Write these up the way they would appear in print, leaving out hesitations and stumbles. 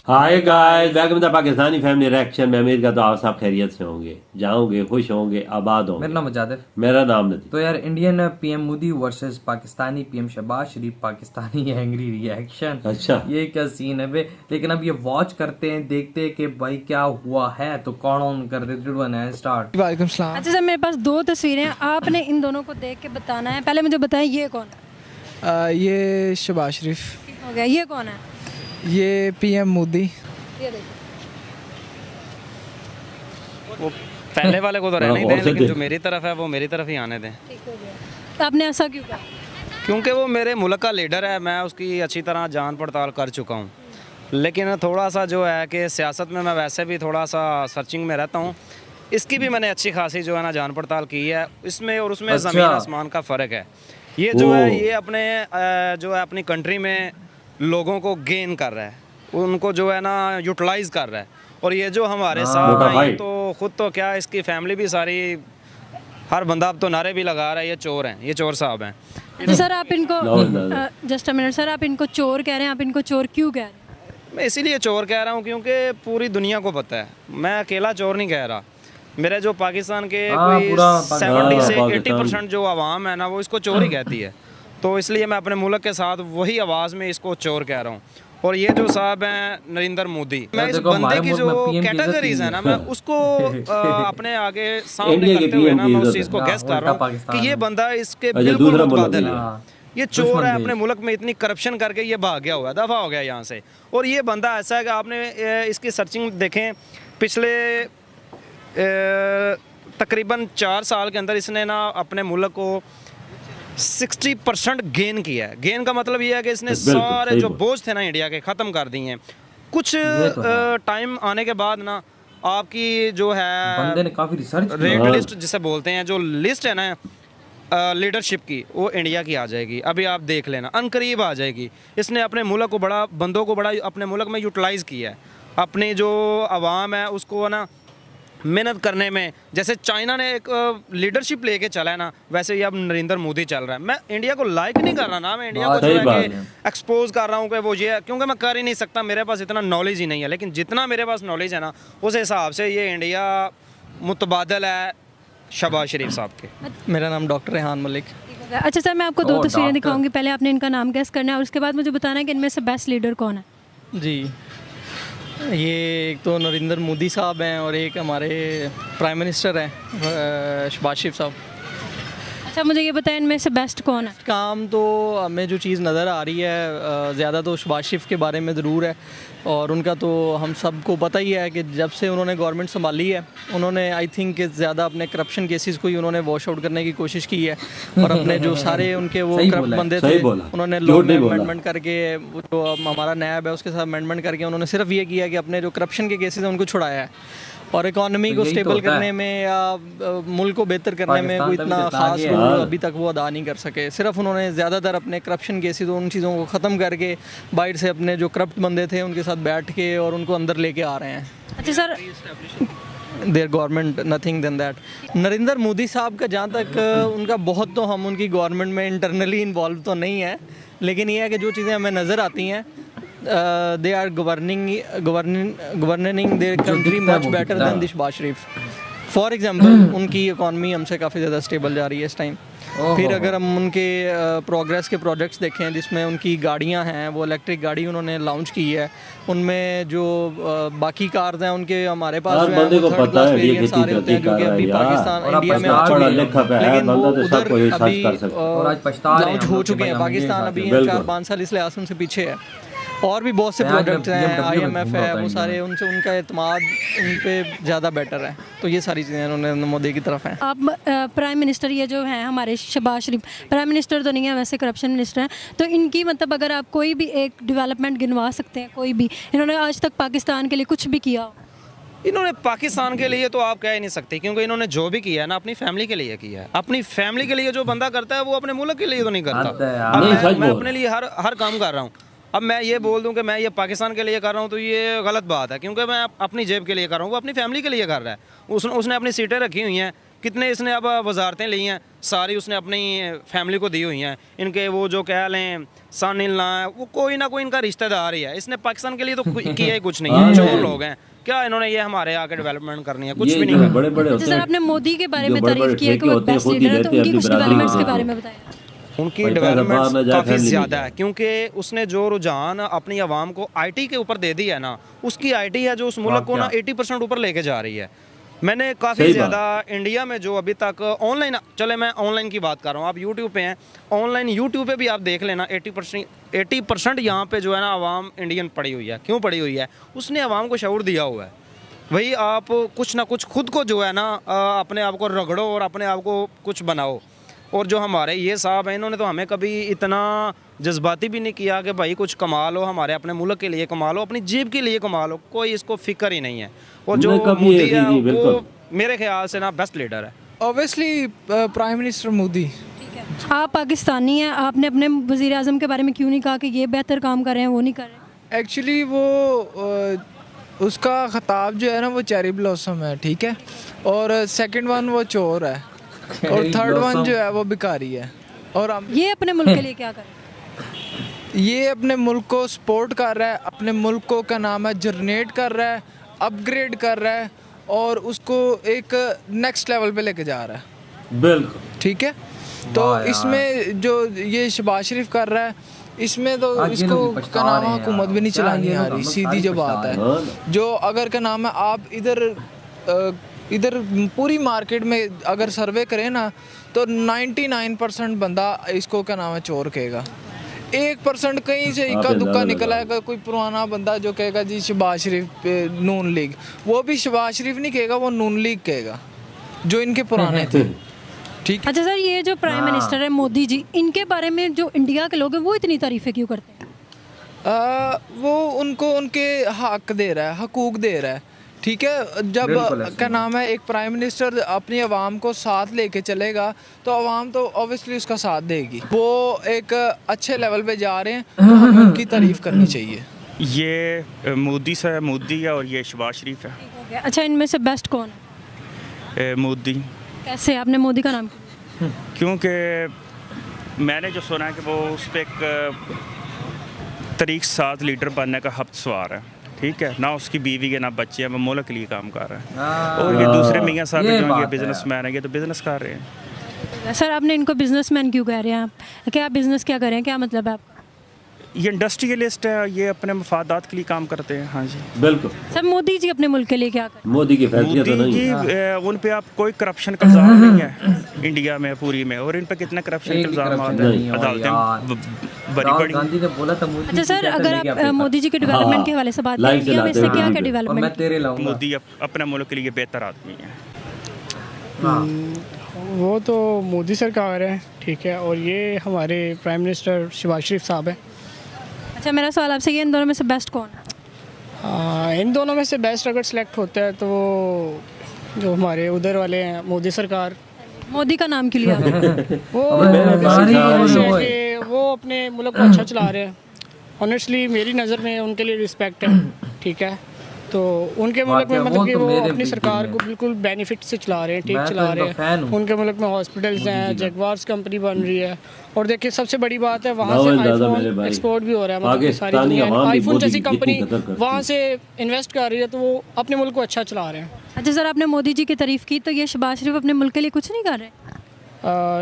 Hi guys, welcome to Pakistani family reaction में। उम्मीद करता हूं आप सब खैरियत से होंगे, जाओगे, खुश होंगे, आबाद होंगे। मेरा नाम मुजादिर। मेरा नाम नहीं। तो यार Indian PM Modi versus Pakistani PM Shahbaz Sharif, Pakistani angry reaction. अच्छा, ये क्या सीन है बे। लेकिन अब ये वॉच करते हैं, देखते हैं कि भाई क्या हुआ है। तो कौन ऑन कर दे, 3 2 1 स्टार्ट। वालेकुम सलाम। अच्छा सर, मेरे पास 2 तस्वीरें हैं, आपने इन दोनों को देख के बताना है। पहले मुझे बताएं ये कौन है? ये शहबाज शरीफ। ठीक हो गया। ये कौन है? ये पीएम मोदी। ये देखो। वो पहले वाले को तो रहने ही और दें, से लेकिन दे। जो मेरी तरफ है वो मेरी तरफ ही आने दें, ठीक हो गया। तो आपने ऐसा क्यों कहा? क्योंकि वो मेरे मुल्क का लीडर है। मैं उसकी अच्छी तरह जान पड़ताल कर चुका हूँ। लेकिन थोड़ा सा जो है कि सियासत में मैं वैसे भी थोड़ा सा सर्चिंग में रहता हूँ। इसकी भी मैंने अच्छी खासी जो है ना जान पड़ताल की है। इसमें और उसमें अच्छा। ज़मीन आसमान का फ़र्क है। ये जो है ओह। ये अपने जो है अपनी कंट्री में लोगों को गेन कर रहा है, उनको जो है ना यूटिलाइज़ कर रहा है। और ये जो हमारे साथ मोटा हैं, ये भाई। तो खुद तो क्या, इसकी फैमिली भी सारी, हर बंदा अब तो नारे भी लगा रहा है ये चोर हैं, ये चोर साहब हैं। अच्छा सर, आप इनको No. Just a minute sir, आप इनको चोर कह रहे हैं, आप इनको चोर क्यों कह रहे हैं? मैं इसीलिए चोर कह रहा हूँ क्योंकि पूरी दुनिया को पता है, मैं अकेला चोर नहीं कह रहा। मेरे जो पाकिस्तान के हाँ, कोई पूरा 70 से पाकिस्तान। 80% जो आवाम है ना, वो इसको चोर ही कहती है। तो इसलिए मैं अपने मुल्क के साथ वही आवाज़ में इसको चोर कह रहा हूँ। और ये जो साहब हैं नरेंद्र मोदी, मैं इस देखो, बंदे हमारे की मुल्क जो में PM की कैटेगरीज है ना, मैं उसको अपने आगे सामने इंडिया के करते हुए PM ना की मैं उस इज्जत चीज़ को है। गैस कर उल्टा रहा हूँ पाकिस्तान कि ये में। बंदा इसके अच्छा, बिल्कुल दूसरा मुल्क मुतबादिल है। है। हाँ। ये चोर दुश्मन है, देश। अपने मुल्क में इतनी करप्शन करके ये भाग गया हुआ है, दफ़ा हो गया यहाँ से। और ये बंदा ऐसा है कि आपने इसकी सर्चिंग देखें, पिछले तकरीबन 4 साल के अंदर इसने ना अपने मुल्क को 60% गेन किया है। गेन का मतलब ये है कि इसने बिल्कुल, सारे सही जो बोल। बोझ थे ना इंडिया के, ख़त्म कर दिए हैं। कुछ तो है। टाइम आने के बाद ना आपकी जो बंदे है ने काफी रिसर्च रेड हाँ। लिस्ट जिसे बोलते हैं, जो लिस्ट है ना लीडरशिप की, वो इंडिया की आ जाएगी। अभी आप देख लेना, अनकरीब आ जाएगी। इसने अपने मुल्क को बड़ा, बंदों को बड़ा अपने मुल्क में यूटिलाइज़ किया है। अपनी जो आवाम है उसको ना मेहनत करने में, जैसे चाइना ने एक लीडरशिप लेके चला है ना, वैसे ही अब नरेंद्र मोदी चल रहा है। मैं इंडिया को लाइक नहीं कर रहा ना, मैं इंडिया को सही जो है बात कि है। एक्सपोज कर रहा हूँ कि वो ये है, क्योंकि मैं कर ही नहीं सकता, मेरे पास इतना नॉलेज ही नहीं है। लेकिन जितना मेरे पास नॉलेज है ना, उस हिसाब से ये इंडिया मुतबादल है शहबाज शरीफ साहब के। मेरा नाम डॉक्टर रेहान मलिक। ठीक हो गया। अच्छा सर, मैं आपको 2 ओह, तस्वीरें डॉक्टर। दिखाऊंगी। पहले आपने इनका नाम गैस करना है और उसके बाद मुझे बताना है कि इनमें से बेस्ट लीडर कौन है। जी, ये एक तो नरेंद्र मोदी साहब हैं और एक हमारे प्राइम मिनिस्टर हैं शहबाज शरीफ साहब। अच्छा, मुझे ये बताएं इनमें से बेस्ट कौन है? काम तो हमें जो चीज़ नज़र आ रही है ज़्यादा तो शहबाज शरीफ के बारे में ज़रूर है। और उनका तो हम सबको पता ही है कि जब से उन्होंने गवर्नमेंट संभाली है, उन्होंने आई थिंक ज़्यादा अपने करप्शन केसेस को ही उन्होंने वॉश आउट करने की कोशिश की है। और अपने जो सारे उनके वो सही करप्ट बोला है, बंदे सही थे, बोला। उन्होंने झूठ लॉ में नहीं बोला। अमेंडमेंट करके, वो जो हमारा नैब है उसके साथ अमेंडमेंट करके उन्होंने सिर्फ ये किया कि अपने जो करप्शन के केसेस हैं उनको छुड़ाया है। और इकॉनमी तो को यही तो स्टेबल होता है। करने में या मुल्क को बेहतर करने में पाकिस्तान कोई तभी इतना तो इतना खास आगे है। रोल हाँ। अभी तक वो अदा नहीं कर सके। सिर्फ उन्होंने ज़्यादातर अपने करप्शन केसेस, उन चीज़ों को ख़त्म करके बाहर से अपने जो करप्ट बंदे थे उनके साथ बैठ के और उनको अंदर लेके आ रहे हैं। अच्छा sir, their government nothing than that. Narendra Modi साहब का जहाँ तक उनका बहुत, तो हम उनकी गवर्नमेंट में इंटरनली इन्वॉल्व तो नहीं है, लेकिन ये है कि जो चीज़ें हमें नज़र आती हैं, they are governing their country दिखता है मच वो बेटर दिखता देन है। शहबाज शरीफ। फॉर एग्जाम्पल उनकी इकॉनमी हमसे काफ़ी ज़्यादा स्टेबल जा रही है इस टाइम। ओहो। फिर अगर हम उनके प्रोग्रेस के प्रोजेक्ट्स देखें, जिसमें उनकी गाड़ियां हैं, वो इलेक्ट्रिक गाड़ी उन्होंने लॉन्च की है। उनमें जो बाकी कार्स हैं उनके, हमारे पास हर जो है बंदे वो को थर्ड पता क्लास है ये वेरिएंट्स आ खेती रहे होते हैं, जो कि कर अभी रहा है पाकिस्तान और इंडिया में आप आ पढ़ा चुके हैं। लिखा पे है, लेकिन बंदा वो तो उधर सबको ये अभी सर्च कर सकता है। और आज पछता रहे हैं लॉन्च हम हो लोग कि चुके भाई हैं। हम ये पाकिस्तान साथ अभी हैं। बिल्कुल। 4-5 साल इसलिए आसम से पीछे है। और भी बहुत से यहाँ पे प्रोडक्ट्स हैं, BMW में IMF घूमना है, होता है वो इंडिया सारे में। उनसे उनका एतमाद उन पे ज़्यादा बेटर है। तो ये सारी चीज़ें उन्होंने मोदी की तरफ हैं। आप प्राइम मिनिस्टर ये जो हैं हमारे शहबाज शरीफ, प्राइम मिनिस्टर तो नहीं है वैसे, करप्शन मिनिस्टर हैं। तो इनकी मतलब अगर आप कोई भी एक डेवलपमेंट गिनवा सकते हैं, कोई भी, इन्होंने आज तक पाकिस्तान के लिए कुछ भी किया हो? इन्होंने पाकिस्तान के लिए तो आप कह ही नहीं सकते, क्योंकि इन्होंने जो भी किया है ना अपनी फैमिली के लिए किया है। अपनी फैमिली के लिए जो बंदा करता है वो अपने मुल्क के लिए तो नहीं हद है करता। यार। अब नहीं, सच मैं बोल। अपने लिए हर काम कर रहा हूँ। अब मैं ये बोल दूं कि मैं ये पाकिस्तान के लिए कर रहा हूँ तो ये गलत बात है, क्योंकि मैं अपनी जेब के लिए कर रहा हूँ, वो अपनी फैमिली के लिए कर रहा है। उसने अपनी सीटें रखी हुई हैं कितने इसने अब वजारतें ली हैं, सारी उसने अपनी फैमिली को दी हुई हैं। इनके वो जो कह लें सन इन ला है, वो कोई ना कोई इनका रिश्तेदार ही है। इसने पाकिस्तान के लिए तो किया ही कुछ नहीं है, चोर लोग हैं। क्या इन्होंने ये हमारे आके डेवलपमेंट करनी है? कुछ ये भी नहीं जो करना। बड़े बड़े होते सर हैं, आपने मोदी के बारे जो में बड़े तारीफ बड़े की है कि ठेके वो होते हैं, बेस्ट खुद ही लीडर है, तो रहते हैं उनकी अपनी कुछ बरादरी डेवलपमेंट्स के के बारे साथ। में बताएं। उनकी पैसा दबा डेवलपमेंट ना जाए, काफ़ी फैमिली ज़्यादा नहीं है, क्योंकि उसने जो रुझान अपनी आवाम को आईटी के ऊपर दे दिया है ना, उसकी आईटी है जो उस मुल्क को ना 80% ऊपर लेके जा रही है। मैंने काफ़ी सही ज़्यादा इंडिया में जो अभी तक ऑनलाइन, चले मैं ऑनलाइन की बात कर रहा हूँ, आप यूट्यूब पे हैं, ऑनलाइन यूट्यूब पे भी आप देख लेना 80% यहाँ पे जो है ना आवाम इंडियन पड़ी हुई है। क्यों पड़ी हुई है? उसने आवाम को शऊर दिया हुआ है। वही आप कुछ ना कुछ खुद को जो है ना अपने आप को रगड़ो और अपने आप को कुछ बनाओ। और जो हमारे ये साहब हैं, इन्होंने तो हमें कभी इतना जज्बाती भी नहीं किया कि भाई कुछ कमा लो, हमारे अपने मुल्क के लिए कमा लो, अपनी जेब के लिए कमा लो, कोई इसको फिक्र ही नहीं है। और जो नहीं, कभी मोदी ऐसी है नहीं, वो बिल्कुल। मेरे ख्याल से ना बेस्ट लीडर है। Obviously prime minister Modi. आप पाकिस्तानी हैं, आपने अपने वज़ीर आज़म के बारे में क्यों नहीं कहा कि ये बेहतर काम कर रहे हैं, वो नहीं कर रहे? एक्चुअली वो उसका खिताब जो है ना वो चेरी ब्लॉसम है, ठीक है, और सेकंड वन वो चोर है, और थर्ड वन जो है वो भिखारी है। और ये अपने मुल्क के लिए क्या कर रहे हैं? ये अपने मुल्क को सपोर्ट कर रहा है, अपने मुल्क को क्या नाम है जनरेट कर रहा है, अपग्रेड कर रहा है, और उसको एक नेक्स्ट लेवल पे लेके जा रहा है। बिल्कुल ठीक है, तो इसमें जो ये शहबाज शरीफ कर रहा है, इसमें तो इसको क्या नाम है हुकूमत भी नहीं चलानी आ रही, सीधी जो बात है। जो अगर क्या नाम है आप इधर पूरी मार्केट में अगर सर्वे करें ना, तो 99% बंदा इसको क्या नाम है चोर कहेगा। 1% कहीं से इक्का दुक्का निकला है, कोई पुराना बंदा जो कहेगा जी शहबाज शरीफ पे नून लीग, वो भी शहबाज शरीफ नहीं कहेगा, वो नून लीग कहेगा, जो इनके पुराने थे। ठीक। अच्छा सर, ये जो प्राइम मिनिस्टर है मोदी जी, इनके बारे में जो इंडिया के लोग हैं वो इतनी तारीफें क्यों करते हैं? वो उनको उनके हक दे रहा है, हकूक दे रहा है। ठीक है, जब क्या नाम है एक प्राइम मिनिस्टर अपनी आवाम को साथ लेके चलेगा तो आवाम तो ऑब्वियसली उसका साथ देगी। वो एक अच्छे लेवल पे जा रहे हैं, तो हमें उनकी तारीफ करनी चाहिए। ये मोदी से मोदी है और ये शहबाज शरीफ है। अच्छा, इनमें से बेस्ट कौन है? मोदी। कैसे आपने मोदी का नाम क्यों? क्योंकि मैंने जो सुना है कि वो उस पर एक तरीक साथ लीडर बनने का हफ्त सवार है, ठीक है, ना उसकी बीवी के ना बच्चे हैं, वो मुल्क के लिए काम कर रहे हैं। और ये दूसरे मियाँ साहब जो ये बिजनेसमैन है, ये तो बिजनेस कर रहे हैं। सर आपने इनको बिजनेसमैन क्यों कह रहे हैं? आप क्या बिजनेस क्या कर रहे हैं, क्या मतलब है आपका? ये इंडस्ट्रियलिस्ट है, ये अपने मफादात के लिए काम करते हैं। हाँ जी बिल्कुल। सर मोदी जी अपने मुल्क के लिए क्या कर रहे हैं? मोदी की फैक्ट्रियाँ तो मोदी नहीं जी उन पे आप कोई करप्शन का इल्ज़ाम नहीं है इंडिया में पूरी में, और इन पे कितने करप्शन के इल्ज़ाम अदालतें बड़ी बड़ी। गांधी ने बोला था मुझे। अच्छा सर, अगर आप मोदी जी के डेवलपमेंट के हवाले से बात करें, इंडिया में से क्या क्या डेवलपमेंट? मैं तेरे लाऊंगा। मोदी अपने मुल्क के लिए बेहतर आदमी है। वो तो मोदी सरकार है, ठीक है, और ये हमारे प्राइम मिनिस्टर शहबाज शरीफ साहब है। अच्छा, मेरा सवाल आपसे ये, इन दोनों में से बेस्ट कौन है? इन दोनों में से बेस्ट अगर सिलेक्ट होता है तो वो जो हमारे उधर वाले हैं मोदी सरकार। मोदी का नाम क्यों लिया आपने? वो वो अपने मुल्क को अच्छा चला रहे हैं। ऑनेस्टली मेरी नज़र में उनके लिए रिस्पेक्ट है, ठीक है, तो उनके मुल्क में मतलब कि वो अपनी सरकार को बिल्कुल बेनिफिट से चला रहे हैं, ठीक चला रहे हैं। उनके मुल्क में हॉस्पिटल्स हैं, जगवार्स कंपनी बन रही है, और देखिए सबसे बड़ी बात है वहाँ से आईफोन एक्सपोर्ट भी हो रहा है, मतलब सारी दुनिया आईफोन जैसी कंपनी वहाँ से इन्वेस्ट कर रही है, तो वो अपने मुल्क को अच्छा चला रहे हैं। अच्छा सर, आपने मोदी जी की तारीफ की, तो ये शहबाज शरीफ अपने मुल्क के लिए कुछ नहीं कर रहे?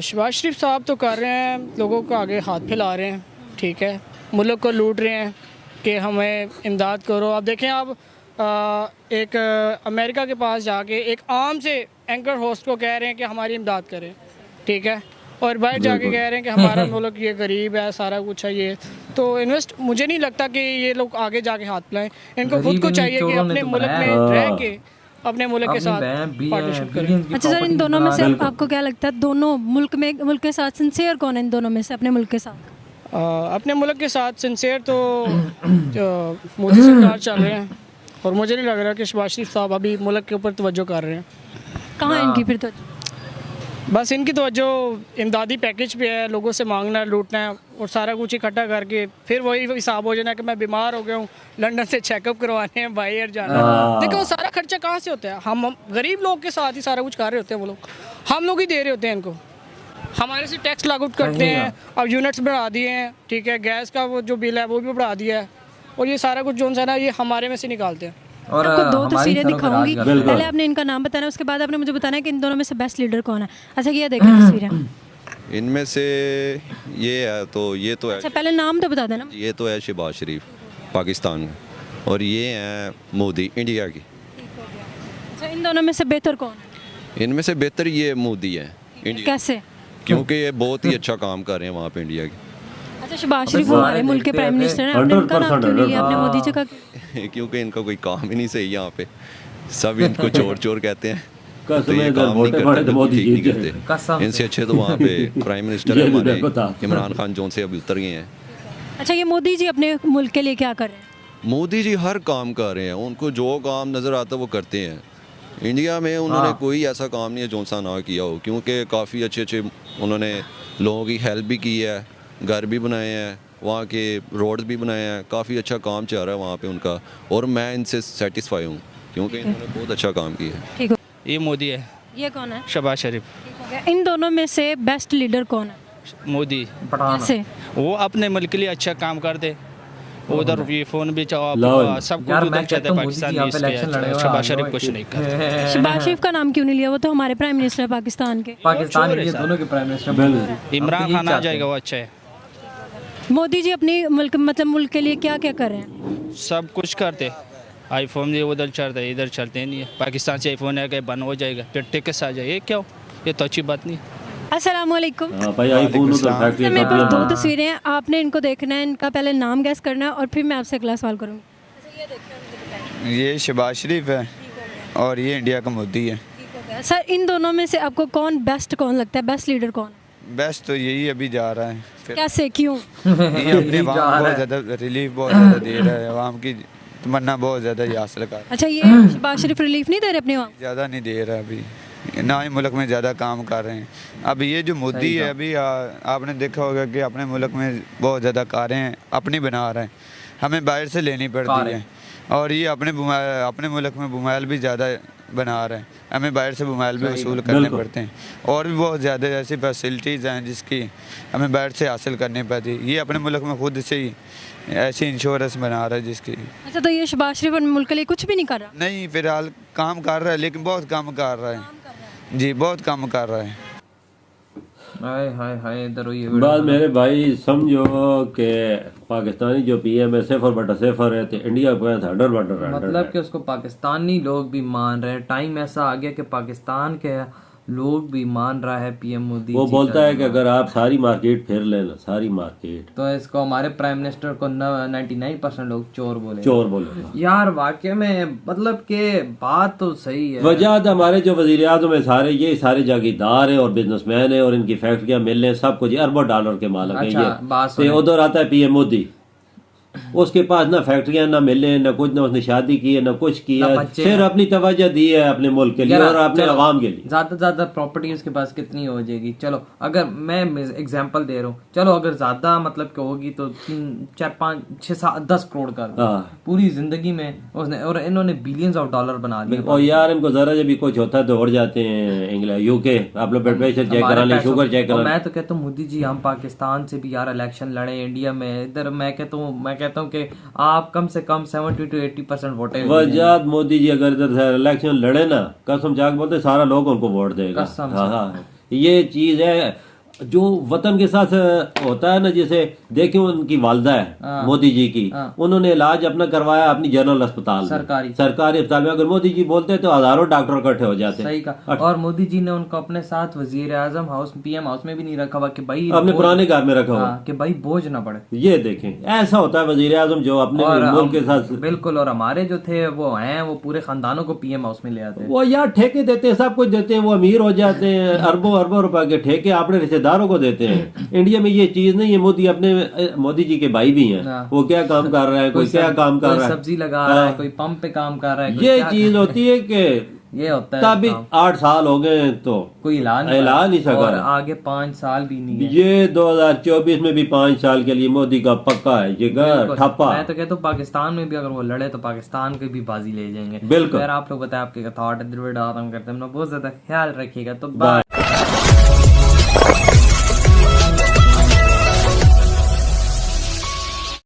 शहबाज शरीफ साहब तो कर रहे हैं, लोगों को आगे हाथ फैला रहे हैं, ठीक है, मुल्क को लूट रहे हैं कि हमें इमदाद करो। अब देखें, आप एक अमेरिका के पास जाके एक आम से एंकर होस्ट को कह रहे हैं कि हमारी इमदाद करें, ठीक है, और बाहर जाके कह रहे हैं कि हमारा मुल्क ये गरीब है, सारा कुछ है ये, तो इन्वेस्ट मुझे नहीं लगता कि ये लोग आगे जाके हाथ फैलाएं। इनको खुद को चाहिए कि अपने मुल्क में रह के अपने मुल्क के साथ पार्टनरशिप करें। अच्छा सर, इन दोनों में से आपको क्या लगता है, दोनों मुल्क के साथ सिंसियर कौन है इन दोनों में से अपने मुल्क के साथ? अपने मुल्क के साथ सिंसियर तो मोदी सरकार चल रहे हैं, और मुझे नहीं लग रहा कि शहबाज शरीफ साहब अभी मुल्क के ऊपर तवज्जो कर रहे हैं। कहाँ इनकी फिर तो? बस इनकी तो जो इमदादी पैकेज पे है, लोगों से मांगना है, लूटना है और सारा कुछ इकट्ठा करके फिर वही हिसाब हो जाना कि मैं बीमार हो गया हूँ, लंदन से चेकअप करवाने हैं, बाहर जाना है। देखो सारा खर्चा कहाँ से होता है, हम गरीब लोग के साथ ही सारा कुछ कर रहे होते हैं, वो लोग हम लोग ही दे रहे होते हैं इनको, हमारे से टैक्स लागू करते हैं। अब यूनिट्स बढ़ा दिए हैं, ठीक है, गैस का वो जो बिल है वो भी बढ़ा दिया है, और ये सारा कुछ जो है ना ये हमारे में से निकालते हैं। और आपको दो हमारी तस्वीरें सड़क पे दिखाऊंगी, राज करते हैं। पहले आपने इनका नाम बताना, उसके बाद आपने मुझे बताना है कि इन दोनों में से बेस्ट लीडर कौन है। अच्छा ये देखें तस्वीरें। इनमें से ये है तो ये तो है, अच्छा पहले नाम तो बता देना। ये तो है शहबाज शरीफ पाकिस्तान का, और ये है मोदी इंडिया की। अच्छा इन दोनों में से बेहतर कौन है? इनमें से बेहतर ये मोदी है इंडिया, कैसे? क्योंकि ये बहुत ही अच्छा काम कर रहे हैं वहाँ पे इंडिया के। अच्छा शहबाज शरीफ हमारे मुल्क के प्राइम मिनिस्टर हैं, आपने इनका नाम क्यों नहीं लिया, आपने मोदी जी का क्यों? क्योंकि इनका कोई काम ही नहीं सही यहाँ पे, सब इनको चोर चोर कहते हैं, तो कसम ये है काम नहीं वोटे पड़े करते, तो मोदी ठीक नहीं जीत करते। कसम इनसे अच्छे तो वहाँ पे प्राइम मिनिस्टर है ये हमारे मुझे पता। इमरान खान जोन से अभी उतर गए हैं। अच्छा ये मोदी जी अपने मुल्क के लिए क्या कर रहे हैं? मोदी जी हर काम कर रहे हैं, उनको जो काम नज़र आता है वो करते हैं। इंडिया में उन्होंने कोई ऐसा काम नहीं है जो सा ना किया हो, क्योंकि काफ़ी अच्छे अच्छे उन्होंने लोगों की हेल्प भी की है, घर भी बनाए हैं, वहाँ के रोड्स भी बनाए हैं, काफ़ी अच्छा काम चल रहा है वहाँ पे उनका, और मैं इनसे सेटिस्फाई हूँ क्योंकि इन्होंने बहुत अच्छा काम किया है। ठीक हो, ये मोदी है, ये कौन है? शहबाज शरीफ। ठीक हो गया। इन दोनों में से बेस्ट लीडर कौन है? मोदी, कैसे? वो अपने मुल्क के लिए अच्छा काम कर दे, उधर ये फोन भी लाओ। सब यार कुछ मैं उधर चलते कहता हूँ मोदी जी पाकिस्तान यहाँ में, पे इलेक्शन लड़े हुए हैं, शहबाज शरीफ आगे कुछ की- नहीं करते। शहबाज शरीफ का नाम क्यों नहीं लिया, वो तो हमारे प्राइम मिनिस्टर है पाकिस्तान के। पाकिस्तान चोर है ये साहब। दोनों के प्राइम मिनिस्टर इमरान खान आ जाएगा, वो अच्छा है, मोदी जी अपनी मुल्क मतलब मुल्क के लिए क्या क्या कर रहे हैं? सब कुछ करते। आईफोन ये उधर चलता है, इधर चलते नहीं है। पाकिस्तान से आईफोन है बंद हो जाएगा, फिर टिकट आ जाए, ये क्या हो, ये तो अच्छी बात नहीं। अस्सलाम वालेकुम। हाँ भाई आईफोन तो फैक्ट्री अच्छा, मेरे पास दो तस्वीरें हैं, आपने इनको देखना है, इनका पहले नाम गैस करना है और फिर मैं आपसे अगला सवाल करूँगी। ये शहबाज शरीफ है और ये इंडिया का मोदी है। सर इन दोनों में से आपको कौन बेस्ट कौन लगता है, बेस्ट लीडर कौन है? बेस्ट तो यही अभी जा रहा है, फिर कैसे, क्यों? ये अपने अवाम को बहुत ज़्यादा रिलीफ बहुत ज़्यादा दे रहा है, अवाम की तमन्ना बहुत ज़्यादा ये हासिल कर, अच्छा ये शहबाज शरीफ रिलीफ नहीं दे रहे अपने वहाँ? ज़्यादा नहीं दे रहा अभी, ना ही मुल्क में ज़्यादा काम कर रहे हैं। अब ये जो मोदी है अभी आपने देखा होगा कि अपने मुल्क में बहुत ज़्यादा कारें अपनी बना रहे हैं, हमें बाहर से लेनी पड़ती है, और ये अपने मुल्क में बुमाइल भी ज़्यादा बना रहे हैं, हमें बाहर से बुमाइल भी वसूल करने पड़ते हैं, और भी बहुत ज़्यादा ऐसी फैसिलिटीज़ हैं जिसकी हमें बाहर से हासिल करनी पड़ती है। ये अपने मुल्क में खुद से ही ऐसी इंश्योरेंस बना रहा है जिसकी अच्छा तो ये शहबाज शरीफ अपने मुल्क के लिए कुछ भी नहीं कर रहा? नहीं, फिलहाल काम कर रहा है लेकिन बहुत कम कर रहा है जी, बहुत कम कर रहा है। हाय हाय हाय इधर ये बात मेरे भाई समझो कि पाकिस्तानी जो पीएम है 0/0 है, तो इंडिया को 100/100 मतलब कि उसको पाकिस्तानी लोग भी मान रहे हैं। टाइम ऐसा आ गया कि पाकिस्तान के लोग भी मान रहा है पीएम मोदी वो जी बोलता का। है कि अगर आप सारी मार्केट फिर लेना, सारी मार्केट, तो इसको हमारे प्राइम मिनिस्टर को 99% लोग चोर बोले। चोर बोले। यार वाकई में मतलब कि बात तो सही है। वजह तो हमारे जो वजीर आज़म है सारे ये सारे जागीरदार है और बिजनेसमैन है और इनकी फैक्ट्रियां मिल सब कुछ अरबों डॉलर के मालिक है अच्छा, बात ये। सुने। तो उधर आता है पीएम मोदी, उसके पास ना फैक्ट्रियां ना मिले ना कुछ, ना उसने शादी की है ना कुछ किया, ना बच्चे सिर्फ अपनी तवज्जो दी है अपने मुल्क के लिए यार, और अपने चलो, अवाम के लिए। ज्यादा ज्यादा प्रॉपर्टी उसके पास कितनी हो जाएगी? चलो अगर मैं एग्जांपल दे रहा हूँ, चलो अगर ज्यादा मतलब कि होगी तो 3 4 5 6 7 10 करोड़ कर दो। हाँ। पूरी जिंदगी में उसने, और इन्होंने बिलियंस ऑफ डॉलर बना दिए। और यार इनको जरा जब भी कुछ होता है तो उड़ जाते हैं इंग्लैंड यूके, आप लोग ब्लड प्रेशर चेक करा लें, शुगर चेक और करा मैं तो कहता हूँ मोदी जी हम पाकिस्तान से भी यार इलेक्शन लड़े इंडिया में, इधर मैं कहता हूँ कि आप कम से कम 70 to 80% वोटें वजह मोदी जी अगर इधर से इलेक्शन लड़े ना, कसम जाके बोलते सारा लोग उनको वोट देगा। कसम हाँ हाँ, ये चीज है जो वतन के साथ होता है ना, जैसे देखिए उनकी वालदा है मोदी जी की, उन्होंने इलाज अपना करवाया अपनी जनरल अस्पताल में, सरकारी अस्पताल में। अगर मोदी जी बोलते तो हजारों डॉक्टर इकट्ठे हो जाते। सही का। और मोदी जी ने उनको अपने साथ वजीर आजम हाउस पीएम हाउस में भी नहीं रखा हुआ कि भाई अपने पुराने घर में रखा हुआ कि भाई बोझ ना पड़े। ये देखें ऐसा होता है वजीर आजम जो अपने मुल्क के साथ। बिल्कुल। और हमारे जो थे वो हैं वो पूरे खानदानों को पीएम हाउस में ले आते हैं। वो यार ठेके देते हैं, सब कुछ देते हैं, वो अमीर हो जाते हैं, अरबों अरबों रुपए के ठेके अपने रिश्तेदारों को देते हैं। इंडिया में ये चीज नहीं है। मोदी जी के भाई भी हैं, वो क्या काम कर रहे हैं, कोई क्या काम कर रहा है, सब्जी लगा रहा है, कोई पंप पे काम कर रहा है। ये चीज होती है कि ये होता है तभी 8 साल हो गए तो कोई ऐलान नहीं सका और आगे 5 साल भी नहीं है। ये 2024 में भी 5 साल के लिए मोदी का पक्का है ये ठप्पा। मैं तो कहता हूँ पाकिस्तान में भी अगर वो लड़े तो पाकिस्तान की भी बाजी ले जाएंगे। बिल्कुल। आप लोग बताए आपके थॉट करते हैं, बहुत ज्यादा ख्याल रखिएगा। तो